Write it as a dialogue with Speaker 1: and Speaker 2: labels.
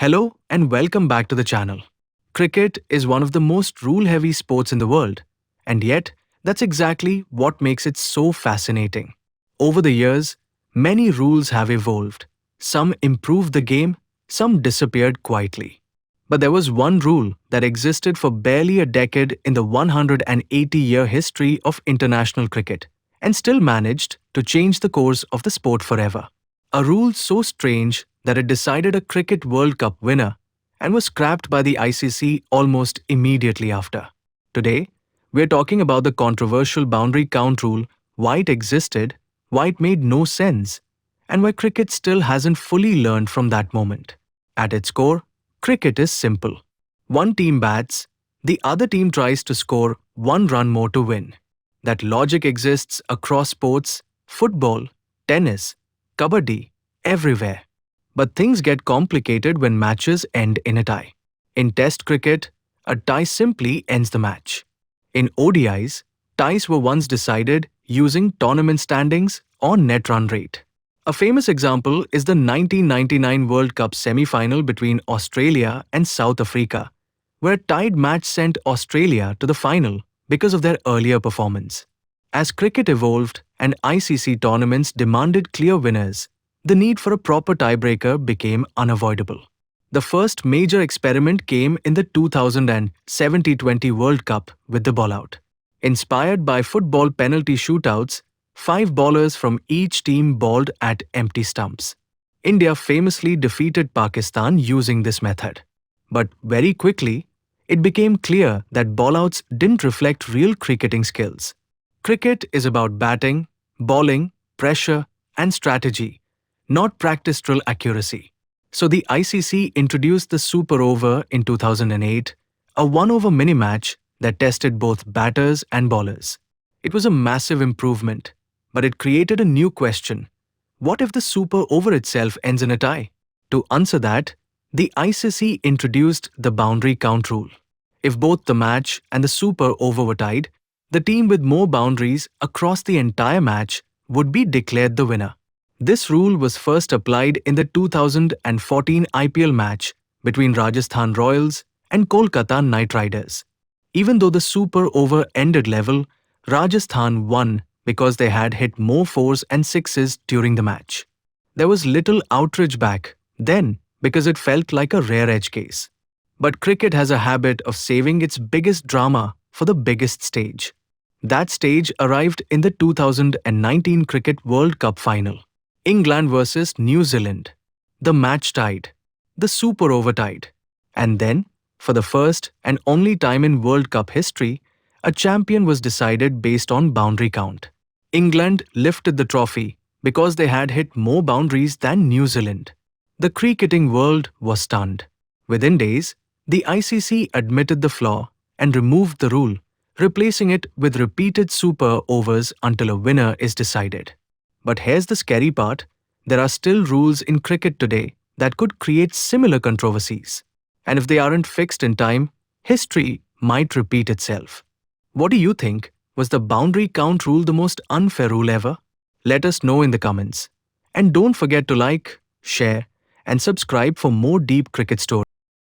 Speaker 1: Hello and welcome back to the channel. Cricket is one of the most rule-heavy sports in the world, and yet that's exactly what makes it so fascinating. Over the years, many rules have evolved. Some improved the game, some disappeared quietly. But there was one rule that existed for barely a decade in the 180-year history of international cricket and still managed to change the course of the sport forever. A rule so strange that it decided a Cricket World Cup winner and was scrapped by the ICC almost immediately after. Today, we're talking about the controversial boundary count rule, why it existed, why it made no sense, and why cricket still hasn't fully learned from that moment. At its core, cricket is simple. One team bats, the other team tries to score one run more to win. That logic exists across sports, football, tennis, kabaddi, everywhere. But things get complicated when matches end in a tie. In Test cricket, a tie simply ends the match. In ODIs, ties were once decided using tournament standings or net run rate. A famous example is the 1999 World Cup semi-final between Australia and South Africa, where a tied match sent Australia to the final because of their earlier performance. As cricket evolved and ICC tournaments demanded clear winners, the need for a proper tiebreaker became unavoidable. The first major experiment came in the 2007 T20 World Cup with the ball-out. Inspired by football penalty shootouts, 5 bowlers from each team bowled at empty stumps. India famously defeated Pakistan using this method. But very quickly, it became clear that ball-outs didn't reflect real cricketing skills. Cricket is about batting, bowling, pressure, and strategy, not practice drill accuracy. So the ICC introduced the Super Over in 2008, a one-over mini-match that tested both batters and bowlers. It was a massive improvement, but it created a new question. What if the Super Over itself ends in a tie? To answer that, the ICC introduced the boundary count rule. If both the match and the Super Over were tied, the team with more boundaries across the entire match would be declared the winner. This rule was first applied in the 2014 IPL match between Rajasthan Royals and Kolkata Knight Riders. Even though the Super Over ended level, Rajasthan won because they had hit more fours and sixes during the match. There was little outrage back then because it felt like a rare edge case. But cricket has a habit of saving its biggest drama for the biggest stage. That stage arrived in the 2019 Cricket World Cup final. England versus New Zealand. The match tied. The Super Over tied. And then, for the first and only time in World Cup history, a champion was decided based on boundary count. England lifted the trophy because they had hit more boundaries than New Zealand. The cricketing world was stunned. Within days, the ICC admitted the flaw and removed the rule, replacing it with repeated Super Overs until a winner is decided. But here's the scary part, there are still rules in cricket today that could create similar controversies. And if they aren't fixed in time, history might repeat itself. What do you think? Was the boundary count rule the most unfair rule ever? Let us know in the comments. And don't forget to like, share, and subscribe for more deep cricket stories.